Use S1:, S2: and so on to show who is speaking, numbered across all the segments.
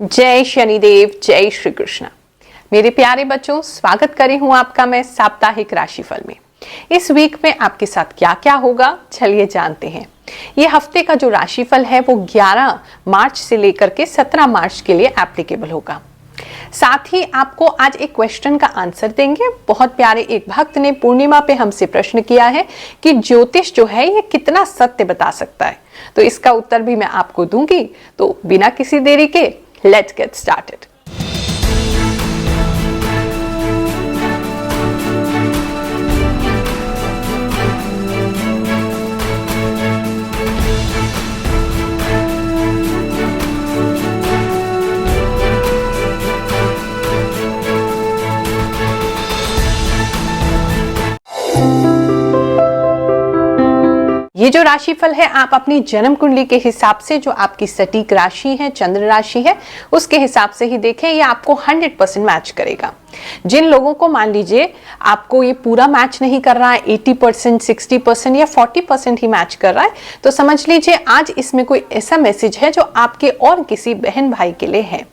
S1: जय शनिदेव, जय श्री कृष्ण। मेरे प्यारे बच्चों, स्वागत करी हूं आपका मैं साप्ताहिक राशिफल में। इस वीक में आपके साथ क्या क्या होगा, चलिए जानते हैं। ये हफ्ते का जो राशिफल है वो 11 मार्च से लेकर के 17 मार्च के लिए एप्लीकेबल होगा। साथ ही आपको आज एक क्वेश्चन का आंसर देंगे। बहुत प्यारे एक भक्त ने पूर्णिमा पे हमसे प्रश्न किया है कि ज्योतिष जो है ये कितना सत्य बता सकता है, तो इसका उत्तर भी मैं आपको दूंगी। तो बिना किसी देरी के let's get started. ये जो राशिफल है आप अपनी जन्म कुंडली के हिसाब से, जो आपकी सटीक राशि है, चंद्र राशि है, उसके हिसाब से ही देखें। ये आपको 100% मैच करेगा। जिन लोगों को मान लीजिए आपको ये पूरा मैच नहीं कर रहा है, 80%, 60% या 40% ही मैच कर रहा है, तो समझ लीजिए आज इसमें कोई ऐसा मैसेज है जो आपके और किसी बहन भाई के लिए है।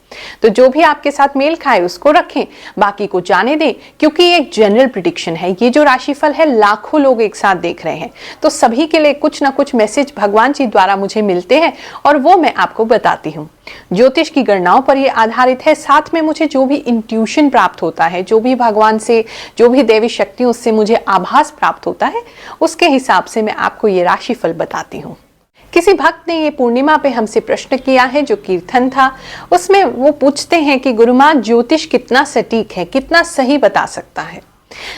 S1: तो जो भी आपके साथ मेल खाए उसको रखें, बाकी को जाने दें, क्योंकि ये एक जनरल प्रिडिक्शन है। ये जो राशिफल है लाखों लोग एक साथ देख रहे हैं, तो सभी के लिए कुछ ना कुछ मैसेज भगवान जी द्वारा मुझे मिलते हैं और वो मैं आपको बताती हूँ। ज्योतिष की गणनाओं पर ये आधारित है। साथ में मुझे जो भी इंट्यूशन प्राप्त होता है, जो भी भगवान से, जो भी देवी शक्तियों से मुझे आभास प्राप्त होता है, उसके हिसाब से मैं आपको ये राशिफल बताती हूँ। किसी भक्त ने ये पूर्णिमा पे हमसे प्रश्न किया है, जो कीर्तन था उसमें वो पूछते हैं कि गुरुमाँ ज्योतिष कितना सटीक है, कितना सही बता सकता है।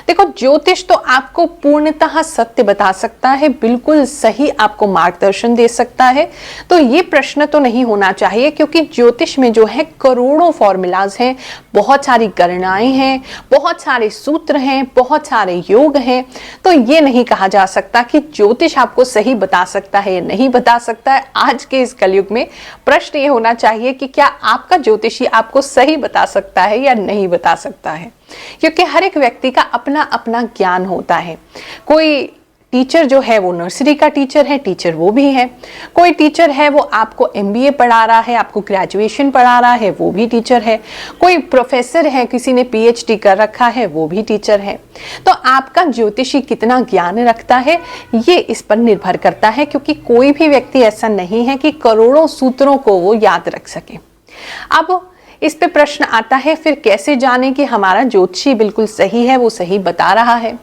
S1: देखो, ज्योतिष तो आपको पूर्णतः सत्य बता सकता है, बिल्कुल सही आपको मार्गदर्शन दे सकता है। तो ये प्रश्न तो नहीं होना चाहिए, क्योंकि ज्योतिष में जो है करोड़ों फॉर्मूलाज हैं, बहुत सारी गणनाएं हैं, बहुत सारे सूत्र हैं, बहुत सारे योग हैं। तो ये नहीं कहा जा सकता कि ज्योतिष आपको सही बता सकता है या नहीं बता सकता है। आज के इस कलयुग में प्रश्न ये होना चाहिए कि क्या आपका ज्योतिषी आपको सही बता सकता है या नहीं बता सकता है, क्योंकि हर एक व्यक्ति का अपना अपना ज्ञान होता है। कोई टीचर जो है वो नर्सरी का टीचर है, टीचर वो भी है। कोई टीचर है वो आपको MBA पढ़ा रहा है, आपको ग्रेजुएशन पढ़ा रहा है, वो भी टीचर है। कोई प्रोफेसर है, किसी ने PhD कर रखा है, वो भी टीचर है। तो आपका ज्योतिषी कितना ज्ञान रखता है ये इस पर निर्भर करता है, क्योंकि कोई भी व्यक्ति ऐसा नहीं है कि करोड़ों सूत्रों को वो याद रख सके। अब इस पे प्रश्न आता है, फिर कैसे जाने कि हमारा ज्योतिषी बिल्कुल सही है, वो सही बता रहा है।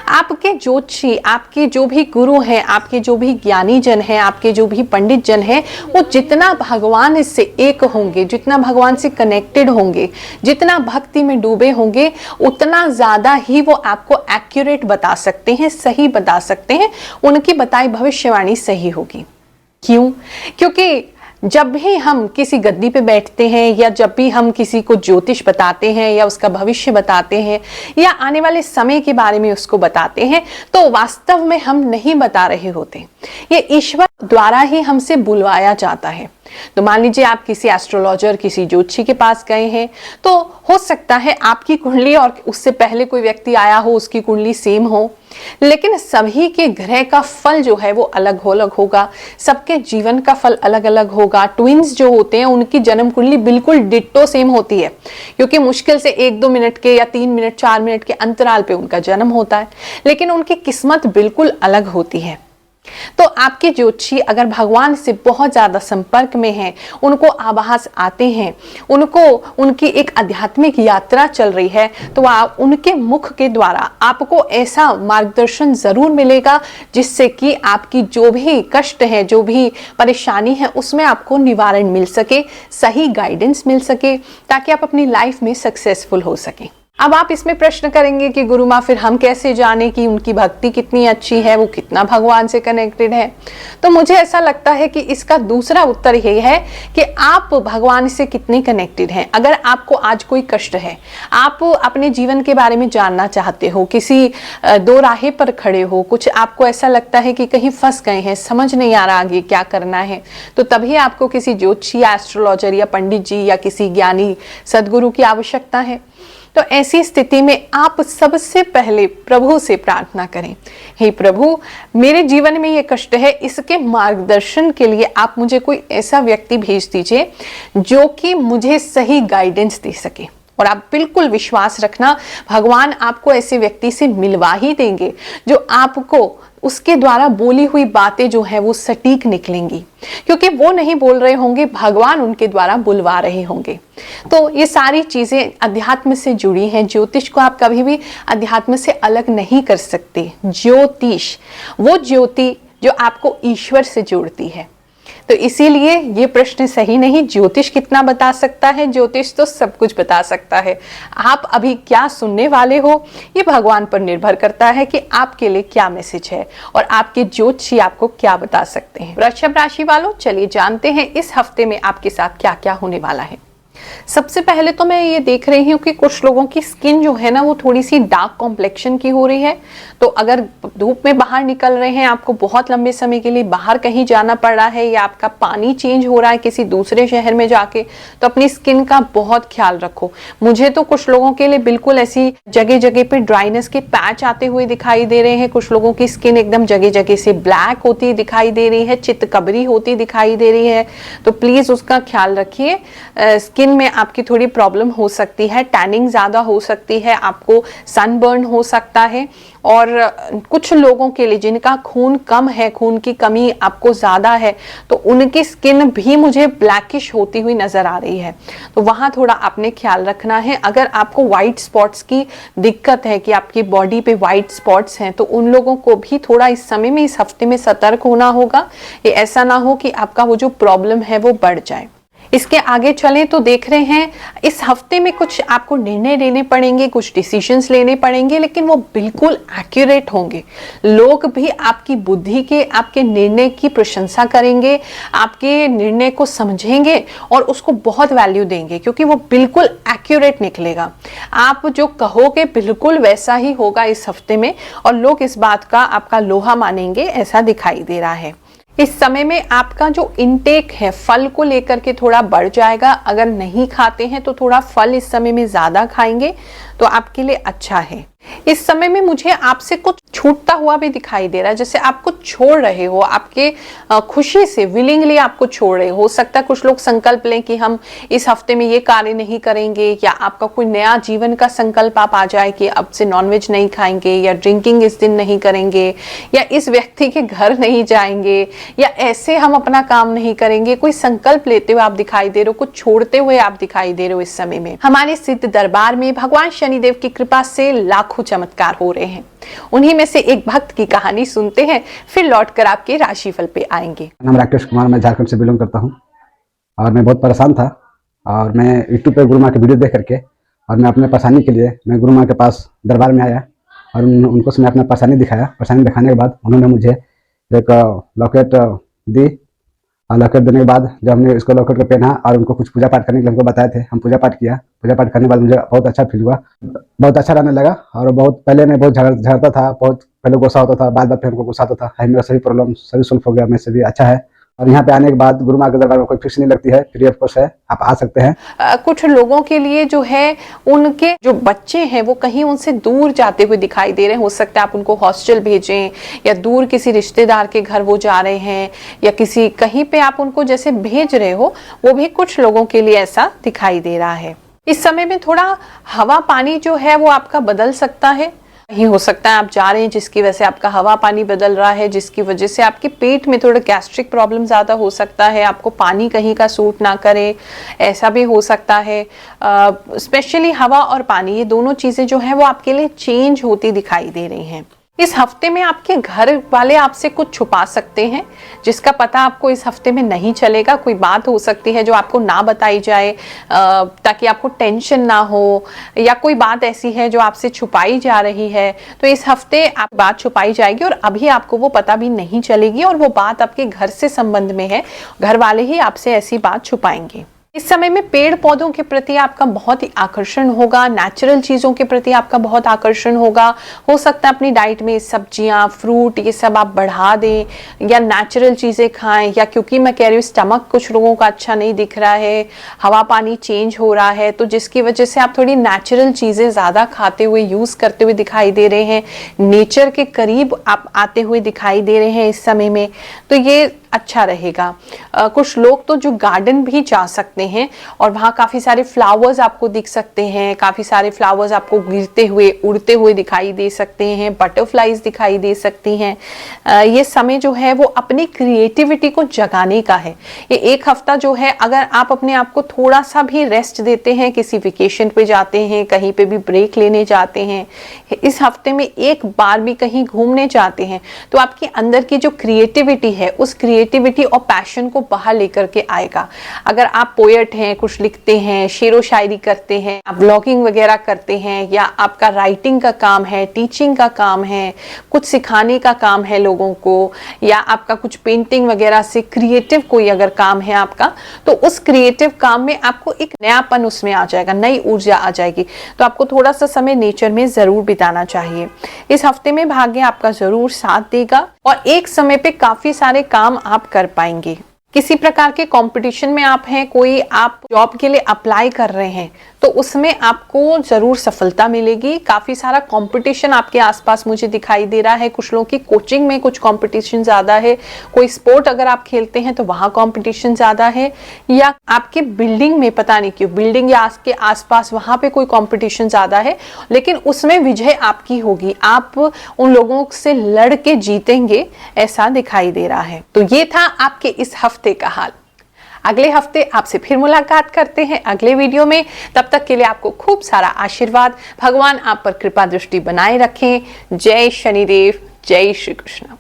S1: आपके ज्योतिषी, आपके जो भी गुरु हैं, आपके जो भी ज्ञानी जन हैं, आपके जो भी पंडित जन हैं, वो जितना भगवान से एक होंगे, जितना भगवान से कनेक्टेड होंगे, जितना भक्ति में डूबे होंगे, उतना ज्यादा ही वो आपको एक्यूरेट बता सकते हैं, सही बता सकते हैं। उनकी बताई भविष्यवाणी सही होगी। क्यों? क्योंकि जब भी हम किसी गद्दी पे बैठते हैं, या जब भी हम किसी को ज्योतिष बताते हैं, या उसका भविष्य बताते हैं, या आने वाले समय के बारे में उसको बताते हैं, तो वास्तव में हम नहीं बता रहे होते। ये ईश्वर द्वारा ही हमसे बुलवाया जाता है। तो मान लीजिए आप किसी एस्ट्रोलॉजर, किसी ज्योतिषी के पास गए हैं, तो हो सकता है आपकी कुंडली और उससे पहले कोई व्यक्ति आया हो, उसकी कुंडली सेम हो, लेकिन सभी के ग्रह का फल जो है वो अलग अलग होगा। सबके जीवन का फल अलग अलग होगा। ट्विंस जो होते हैं उनकी जन्म कुंडली बिल्कुल डिट्टो सेम होती है, क्योंकि मुश्किल से 1-2 मिनट के या 3 मिनट 4 मिनट के अंतराल पे उनका जन्म होता है, लेकिन उनकी किस्मत बिल्कुल अलग होती है। तो आपके ज्योतिषी अगर भगवान से बहुत ज्यादा संपर्क में हैं, उनको आभास आते हैं, उनको उनकी एक आध्यात्मिक यात्रा चल रही है, तो आप उनके मुख के द्वारा आपको ऐसा मार्गदर्शन जरूर मिलेगा जिससे कि आपकी जो भी कष्ट है, जो भी परेशानी है, उसमें आपको निवारण मिल सके, सही गाइडेंस मिल सके, ताकि आप अपनी लाइफ में सक्सेसफुल हो सके। अब आप इसमें प्रश्न करेंगे कि गुरुमाँ फिर हम कैसे जाने कि उनकी भक्ति कितनी अच्छी है, वो कितना भगवान से कनेक्टेड है। तो मुझे ऐसा लगता है कि इसका दूसरा उत्तर ये है कि आप भगवान से कितने कनेक्टेड हैं। अगर आपको आज कोई कष्ट है, आप अपने जीवन के बारे में जानना चाहते हो, किसी दो राहे पर खड़े हो, कुछ आपको ऐसा लगता है कि कहीं फंस गए हैं, समझ नहीं आ रहा आगे क्या करना है, तो तभी आपको किसी ज्योतिषी या एस्ट्रोलॉजर या पंडित जी या किसी ज्ञानी सदगुरु की आवश्यकता है। तो ऐसी स्थिति में आप सबसे पहले प्रभु से प्रार्थना करें, हे प्रभु, मेरे जीवन में ये कष्ट है, इसके मार्गदर्शन के लिए आप मुझे कोई ऐसा व्यक्ति भेज दीजिए जो कि मुझे सही गाइडेंस दे सके। और आप बिल्कुल विश्वास रखना, भगवान आपको ऐसे व्यक्ति से मिलवा ही देंगे जो आपको उसके द्वारा बोली हुई बातें जो है वो सटीक निकलेंगी, क्योंकि वो नहीं बोल रहे होंगे, भगवान उनके द्वारा बुलवा रहे होंगे। तो ये सारी चीजें अध्यात्म से जुड़ी हैं। ज्योतिष को आप कभी भी अध्यात्म से अलग नहीं कर सकते। ज्योतिष वो ज्योति जो आपको ईश्वर से जोड़ती है। तो इसीलिए ये प्रश्न सही नहीं, ज्योतिष कितना बता सकता है, ज्योतिष तो सब कुछ बता सकता है। आप अभी क्या सुनने वाले हो ये भगवान पर निर्भर करता है कि आपके लिए क्या मैसेज है और आपके ज्योतिषी आपको क्या बता सकते हैं। वृषभ राशि वालों, चलिए जानते हैं इस हफ्ते में आपके साथ क्या क्या होने वाला है। सबसे पहले तो मैं ये देख रही हूँ कि कुछ लोगों की स्किन जो है ना वो थोड़ी सी डार्क कॉम्प्लेक्शन की हो रही है। तो अगर धूप में बाहर निकल रहे हैं, आपको बहुत लंबे समय के लिए बाहर कहीं जाना पड़ रहा है या आपका पानी चेंज हो रहा है किसी दूसरे शहर में जाके, तो अपनी स्किन का बहुत ख्याल रखो। मुझे तो कुछ लोगों के लिए बिल्कुल ऐसी जगह जगह पे ड्राइनेस के पैच आते हुए दिखाई दे रहे हैं। कुछ लोगों की स्किन एकदम जगह जगह से ब्लैक होती दिखाई दे रही है, चितकबरी होती दिखाई दे रही है। तो प्लीज उसका ख्याल रखिए। स्किन में आपकी थोड़ी प्रॉब्लम हो सकती है, टैनिंग ज्यादा हो सकती है, आपको सनबर्न हो सकता है। और कुछ लोगों के लिए जिनका खून कम है, खून की कमी आपको ज्यादा है, तो उनकी स्किन भी मुझे ब्लैकिश होती हुई नजर आ रही है। तो वहां थोड़ा आपने ख्याल रखना है। अगर आपको व्हाइट स्पॉट्स की दिक्कत है कि आपकी बॉडी पे व्हाइट स्पॉट्स हैं, तो उन लोगों को भी थोड़ा इस समय में, इस हफ्ते में सतर्क होना होगा। ये ऐसा ना हो कि आपका वो जो प्रॉब्लम है वो बढ़ जाए। इसके आगे चलें तो देख रहे हैं इस हफ्ते में कुछ आपको निर्णय लेने पड़ेंगे, कुछ डिसीजंस लेने पड़ेंगे, लेकिन वो बिल्कुल एक्यूरेट होंगे। लोग भी आपकी बुद्धि के, आपके निर्णय की प्रशंसा करेंगे, आपके निर्णय को समझेंगे और उसको बहुत वैल्यू देंगे, क्योंकि वो बिल्कुल एक्यूरेट निकलेगा। आप जो कहोगे बिल्कुल वैसा ही होगा इस हफ्ते में, और लोग इस बात का आपका लोहा मानेंगे, ऐसा दिखाई दे रहा है। इस समय में आपका जो इनटेक है फल को लेकर के थोड़ा बढ़ जाएगा। अगर नहीं खाते हैं तो थोड़ा फल इस समय में ज्यादा खाएंगे तो आपके लिए अच्छा है। इस समय में मुझे आपसे कुछ छूटता हुआ भी दिखाई दे रहा है, जैसे आप कुछ छोड़ रहे हो, आपके खुशी से, विलिंगली आपको छोड़ रहे हो सकता है कुछ लोग संकल्प लें कि हम इस हफ्ते में ये कार्य नहीं करेंगे, या आपका कोई नया जीवन का संकल्प आप आ जाए कि अब से नॉनवेज नहीं खाएंगे, या ड्रिंकिंग इस दिन नहीं करेंगे, या इस व्यक्ति के घर नहीं जाएंगे, या ऐसे हम अपना काम नहीं करेंगे। कोई संकल्प लेते हुए आप दिखाई दे रहे हो, कुछ छोड़ते हुए आप दिखाई दे रहे हो। इस समय में हमारे सिद्ध दरबार में भगवान शनिदेव की कृपा से लाखों चमत्कार हो रहे हैं। उन्हीं में से एक भक्त की कहानी सुनते हैं, फिर लौटकर आपके राशिफल पे आएंगे।
S2: नाम राकेश कुमार, मैं झारखंड से बिलोंग करता हूं और मैं बहुत परेशान था, और मैं यूट्यूब पे गुरु माँ के वीडियो देख करके और मैं अपने परेशानी के लिए मैं गुरु माँ के पास दरबार में आया और उनको मैं अपना परेशानी दिखाया। परेशानी दिखाने के बाद उन्होंने मुझे एक लॉकेट दी, और लॉकेट देने के बाद जब हमने इसको लॉकेट को पहना और उनको कुछ पूजा पाठ करने के लिए हमको बताए थे, हम पूजा पाठ किया। पूजा पाठ करने के बाद मुझे बहुत अच्छा फील हुआ, बहुत अच्छा रहने लगा। और बहुत पहले मैं बहुत झगड़ता था, बहुत पहले गुस्सा होता था, बाद फिर हमको गुस्सा आता था। मेरा सभी प्रॉब्लम सभी सॉल्व हो गया, मैं सभी अच्छा है। और यहाँ पे आने के बाद गुरु माँ के दरबार में कोई फीस नहीं लगती है, फ्री ऑफ कॉस्ट है, आप आ सकते हैं।
S1: कुछ लोगों के लिए जो है उनके जो बच्चे हैं वो कहीं उनसे दूर जाते हुए दिखाई दे रहे हैं। हो सकता है आप उनको हॉस्टल भेजें, या दूर किसी रिश्तेदार के घर वो जा रहे हैं, या किसी कहीं पे आप उनको जैसे भेज रहे हो, वो भी कुछ लोगों के लिए ऐसा दिखाई दे रहा है। इस समय में थोड़ा हवा पानी जो है वो आपका बदल सकता है। ही हो सकता है आप जा रहे हैं जिसकी वजह से आपका हवा पानी बदल रहा है, जिसकी वजह से आपके पेट में थोड़ा गैस्ट्रिक प्रॉब्लम ज्यादा हो सकता है, आपको पानी कहीं का सूट ना करे, ऐसा भी हो सकता है। स्पेशली हवा और पानी, ये दोनों चीजें जो है वो आपके लिए चेंज होती दिखाई दे रही हैं। इस हफ्ते में आपके घर वाले आपसे कुछ छुपा सकते हैं, जिसका पता आपको इस हफ्ते में नहीं चलेगा। कोई बात हो सकती है जो आपको ना बताई जाए, ताकि आपको टेंशन ना हो, या कोई बात ऐसी है जो आपसे छुपाई जा रही है, तो इस हफ्ते आप बात छुपाई जाएगी और अभी आपको वो पता भी नहीं चलेगी, और वो बात आपके घर से संबंध में है, घर वाले ही आपसे ऐसी बात छुपाएंगे। इस समय में पेड़ पौधों के प्रति आपका बहुत ही आकर्षण होगा, नेचुरल चीजों के प्रति आपका बहुत आकर्षण होगा। हो सकता है अपनी डाइट में सब्जियां, फ्रूट ये सब आप बढ़ा दें या नेचुरल चीजें खाएं, या क्योंकि मैं कह रही हूँ स्टमक कुछ लोगों का अच्छा नहीं दिख रहा है, हवा पानी चेंज हो रहा है, तो जिसकी वजह से आप थोड़ी नेचुरल चीजें ज्यादा खाते हुए, यूज करते हुए दिखाई दे रहे हैं, नेचर के करीब आप आते हुए दिखाई दे रहे हैं इस समय में, तो ये अच्छा रहेगा। कुछ लोग तो जो गार्डन भी जा सकते हैं और वहाँ काफ़ी सारे फ्लावर्स आपको दिख सकते हैं, काफ़ी सारे फ्लावर्स आपको गिरते हुए, उड़ते हुए दिखाई दे सकते हैं, बटरफ्लाइज दिखाई दे सकती हैं। ये समय जो है वो अपनी क्रिएटिविटी को जगाने का है। ये एक हफ्ता जो है, अगर आप अपने आप को थोड़ा सा भी रेस्ट देते हैं, किसी वेकेशन पे जाते हैं, कहीं पे भी ब्रेक लेने जाते हैं, इस हफ्ते में एक बार भी कहीं घूमने जाते हैं, तो आपके अंदर की जो क्रिएटिविटी है उस क्रिएटिविटी और पैशन को बाहर लेकर के आएगा। अगर आप पोएट हैं, कुछ लिखते हैं, शेरो शायरी करते हैं, आप ब्लॉगिंग वगैरह करते हैं, या आपका राइटिंग का काम है, टीचिंग का काम है, कुछ सिखाने का काम है लोगों को, या आपका कुछ पेंटिंग वगैरह से क्रिएटिव कोई अगर काम है आपका, तो उस क्रिएटिव काम में आपको एक नयापन उसमें आ जाएगा, नई ऊर्जा आ जाएगी। तो आपको थोड़ा सा समय नेचर में जरूर बिताना चाहिए। इस हफ्ते में भाग्य आपका जरूर साथ देगा और एक समय पे काफी सारे काम आप कर पाएंगे। किसी प्रकार के कंपटीशन में आप हैं, कोई आप जॉब के लिए अप्लाई कर रहे हैं, तो उसमें आपको जरूर सफलता मिलेगी। काफी सारा कंपटीशन आपके आसपास मुझे दिखाई दे रहा है। कुछ लोगों की कोचिंग में कुछ कंपटीशन ज्यादा है, कोई स्पोर्ट अगर आप खेलते हैं तो वहां कंपटीशन ज्यादा है, या आपके बिल्डिंग में पता नहीं क्यों बिल्डिंग या आपके आसपास वहां पे कोई कंपटीशन ज्यादा है, लेकिन उसमें विजय आपकी होगी, आप उन लोगों से लड़ के जीतेंगे, ऐसा दिखाई दे रहा है। तो ये था आपके इस हफ्ते का हाल। अगले हफ्ते आपसे फिर मुलाकात करते हैं अगले वीडियो में। तब तक के लिए आपको खूब सारा आशीर्वाद, भगवान आप पर कृपा दृष्टि बनाए रखें। जय शनिदेव, जय श्री कृष्ण।